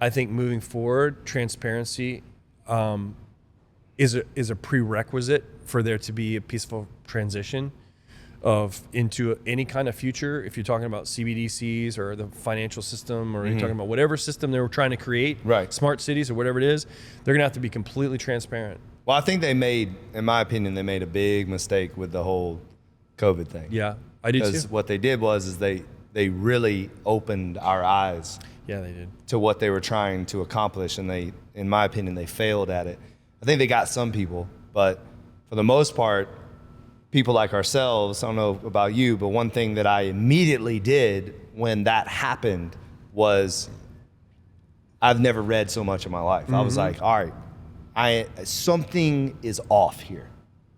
I think moving forward, transparency is a prerequisite for there to be a peaceful transition into any kind of future. If you're talking about CBDCs or the financial system, or you're talking about whatever system they were trying to create, smart cities or whatever it is, they're gonna have to be completely transparent. Well, I think they made, in my opinion, they made a big mistake with the whole COVID thing. Yeah, I do too. Because what they did was they really opened our eyes. Yeah, they did. To what they were trying to accomplish, and they, in my opinion, they failed at it. I think they got some people, but for the most part, people like ourselves, I don't know about you, but one thing that I immediately did when that happened was, I've never read so much in my life. I was like, all right, something is off here.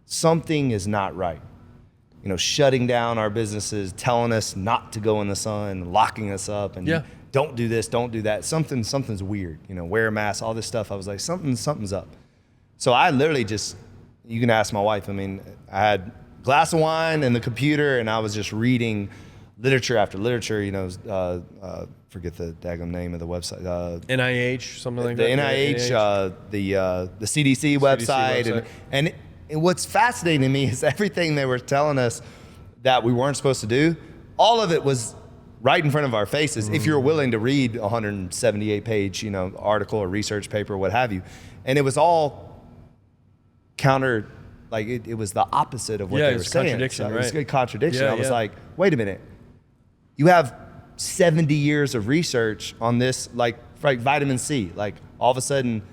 Something is not right. You know, shutting down our businesses, telling us not to go in the sun, locking us up, and don't do this, don't do that. Something's weird. You know, wear a mask, all this stuff. I was like, something's up. So I literally just, you can ask my wife. I mean, I had a glass of wine and the computer, and I was just reading literature after literature. You know, forget the daggone name of the website. NIH, something like the that. NIH, the CDC website, and what's fascinating to me is everything they were telling us that we weren't supposed to do. All of it was right in front of our faces. If you're willing to read a 178-page, you know, article or research paper, what have you, and it was all counter, like it was the opposite of what they were saying. Contradiction, It was a contradiction. Yeah, I was like, wait a minute, you have 70 years of research on this, like vitamin C. Like all of a sudden,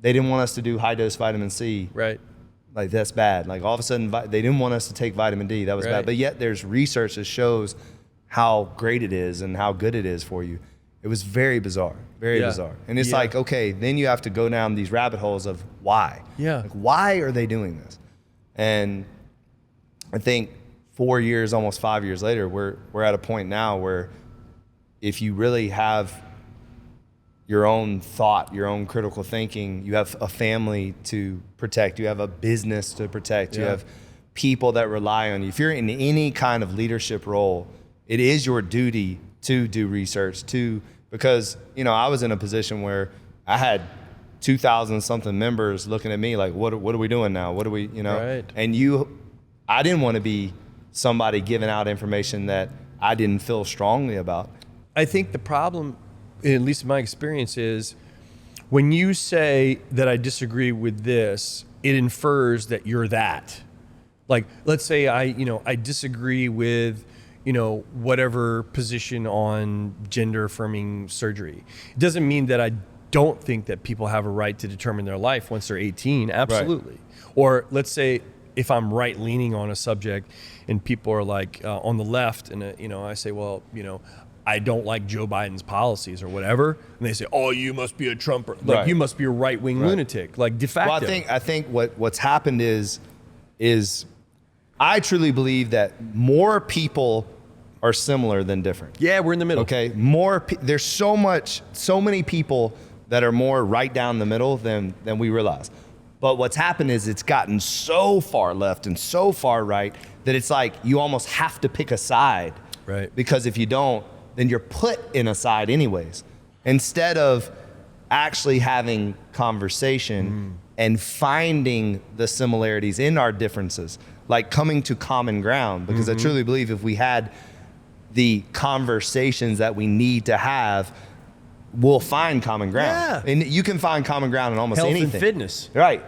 they didn't want us to do high dose vitamin C. Right. Like that's bad. Like all of a sudden, they didn't want us to take vitamin D. That was bad. But yet there's research that shows how great it is and how good it is for you. It was very bizarre, very bizarre. And it's like, okay, then you have to go down these rabbit holes of why. Yeah. Like, why are they doing this? And I think 4 years, almost 5 years later, we're at a point now where if you really have your own thought, your own critical thinking, you have a family to protect, you have a business to protect, you have people that rely on you. If you're in any kind of leadership role, it is your duty to do research, because, you know, I was in a position where I had 2,000 something members looking at me like, what are we doing now? What do we, you know? Right. And I didn't want to be somebody giving out information that I didn't feel strongly about. I think the problem, at least in my experience, is when you say that I disagree with this, it infers that you're that. Like, let's say I disagree with, you know, whatever position on gender affirming surgery. It doesn't mean that I don't think that people have a right to determine their life once they're 18. Absolutely. Right. Or let's say if I'm right leaning on a subject and people are like on the left, and you know, I say, well, you know, I don't like Joe Biden's policies or whatever, and they say, oh, you must be a Trumper, like you must be a right-wing lunatic, like de facto. Well, I think what's happened is I truly believe that more people are similar than different. Yeah, we're in the middle. Okay, there's so many people that are more right down the middle than we realize. But what's happened is it's gotten so far left and so far right that it's like you almost have to pick a side. Right. Because if you don't, then you're put in a side anyways. Instead of actually having conversation and finding the similarities in our differences, like coming to common ground. Because I truly believe if we had the conversations that we need to have, we'll find common ground. Yeah. And you can find common ground in almost anything. Health and fitness. Right.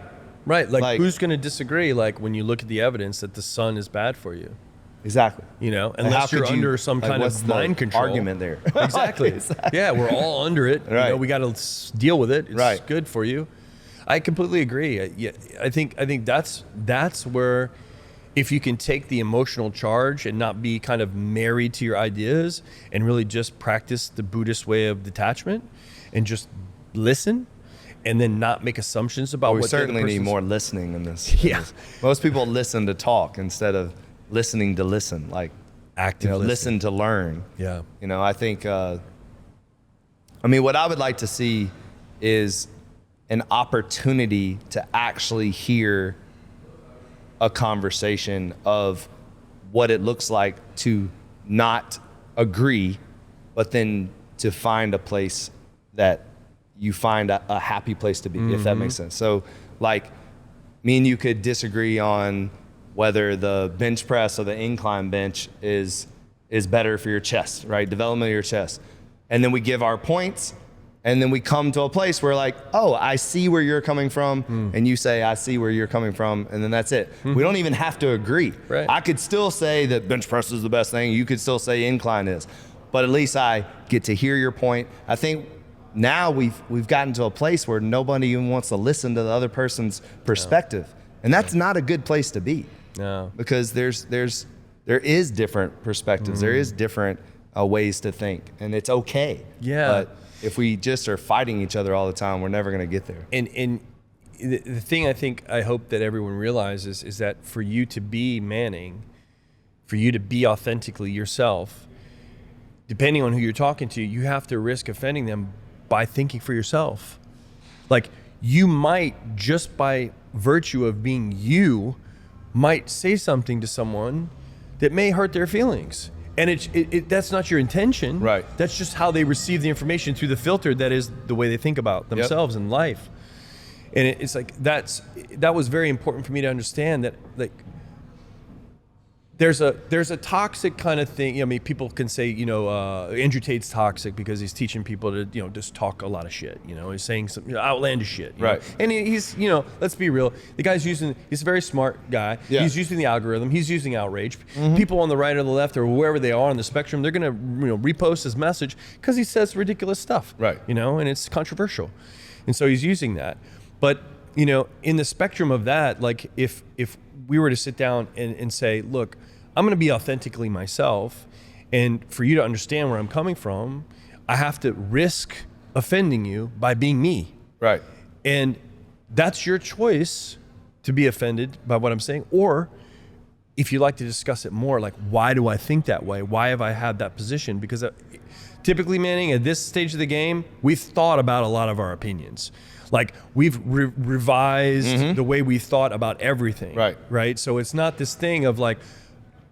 Right. Like who's going to disagree? Like when you look at the evidence that the sun is bad for you. Exactly. You know, unless you're under some kind of mind control argument there. Exactly. Yeah, we're all under it. Right. You know, we got to deal with it. It's good for you. I completely agree. I think that's where, if you can take the emotional charge and not be kind of married to your ideas and really just practice the Buddhist way of detachment and just listen and then not make assumptions about what the other person's... We certainly need more listening in this. Yeah. Most people listen to talk instead of listening to listen, like active listen to learn. Yeah. You know, I think, I mean, what I would like to see is an opportunity to actually hear a conversation of what it looks like to not agree, but then to find a place that you find a happy place to be, if that makes sense. So like me and you could disagree on whether the bench press or the incline bench is better for your chest, right? Development of your chest. And then we give our points, and then we come to a place where like, oh, I see where you're coming from, and you say, I see where you're coming from, and then that's it. We don't even have to agree. Right. I could still say that bench press is the best thing. You could still say incline is. But at least I get to hear your point. I think now we've gotten to a place where nobody even wants to listen to the other person's perspective. And that's not a good place to be. No. Because there is different perspectives. There is different ways to think, and it's okay. Yeah. But if we just are fighting each other all the time, we're never going to get there. And the thing I hope that everyone realizes is that for you to be Manning, for you to be authentically yourself, depending on who you're talking to, you have to risk offending them by thinking for yourself. Like, you might, just by virtue of being you, might say something to someone that may hurt their feelings. And that's not your intention. Right. That's just how they receive the information through the filter that is the way they think about themselves and life. And it's like, that was very important for me to understand that, like, there's a toxic kind of thing. I mean, people can say, Andrew Tate's toxic because he's teaching people to, just talk a lot of shit. He's saying some outlandish shit. Right. And he's, let's be real. The guy's he's a very smart guy. Yeah. He's using the algorithm. He's using outrage. People on the right or the left or wherever they are on the spectrum, they're going to, repost his message because he says ridiculous stuff. Right. And it's controversial. And so he's using that. But, in the spectrum of that, like if we were to sit down and say, look, I'm going to be authentically myself, and for you to understand where I'm coming from, I have to risk offending you by being me. Right. And that's your choice to be offended by what I'm saying, or if you'd like to discuss it more, like, why do I think that way? Why have I had that position? Because typically, Manning, at this stage of the game, we've thought about a lot of our opinions. Like, we've revised the way we thought about everything. Right. Right. So it's not this thing of like,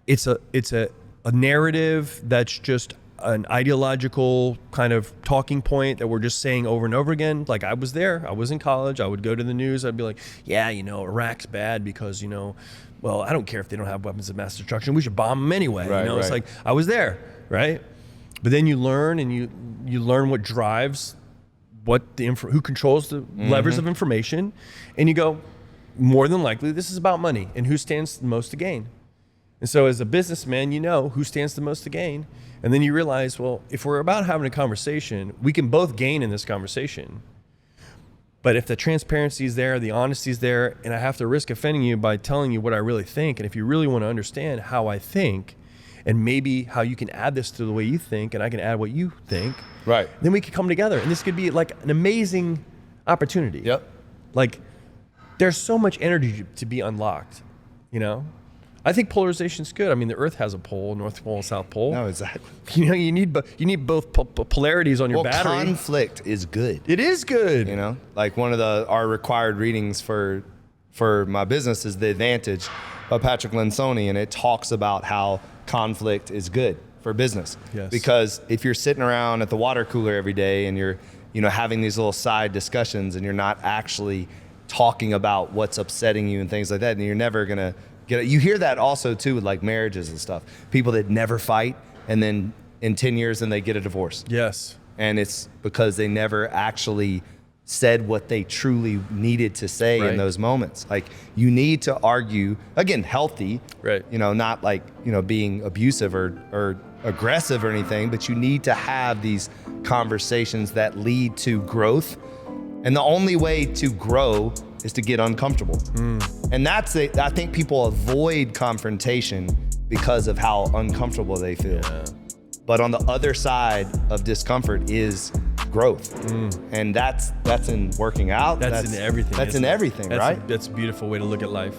it's a narrative that's just an ideological kind of talking point that we're just saying over and over again. Like, I was there. I was in college. I would go to the news. I'd be like, yeah, Iraq's bad because, well, I don't care if they don't have weapons of mass destruction. We should bomb them anyway. Right, It's like, I was there, right? But then you learn, and you learn what drives who controls the levers of information, and you go, more than likely, this is about money and who stands the most to gain. And so as a businessman, who stands the most to gain. And then you realize, well, if we're about having a conversation, we can both gain in this conversation. But if the transparency is there, the honesty is there, and I have to risk offending you by telling you what I really think, and if you really want to understand how I think, and maybe how you can add this to the way you think, and I can add what you think, right, then we could come together. And this could be like an amazing opportunity. Yep. Like, there's so much energy to be unlocked, I think polarization's good. I mean, the Earth has a pole, North Pole, South Pole. No, exactly. You need both polarities on your battery. Conflict is good. It is good. Like one of our required readings for my business is The Advantage by Patrick Lencioni, and it talks about how conflict is good for business. Yes. Because if you're sitting around at the water cooler every day and you're having these little side discussions and you're not actually talking about what's upsetting you and things like that, and you're never gonna get it. You hear that also too with like marriages and stuff. People that never fight, and then in 10 years then they get a divorce. Yes. And it's because they never actually said what they truly needed to say in those moments. Like, you need to argue, again, healthy, right? Not like, being abusive or aggressive or anything, but you need to have these conversations that lead to growth. And the only way to grow is to get uncomfortable. And that's it. I think people avoid confrontation because of how uncomfortable they feel. Yeah. But on the other side of discomfort is growth. And that's in working out. That's in everything. That's in everything, right? That's a beautiful way to look at life.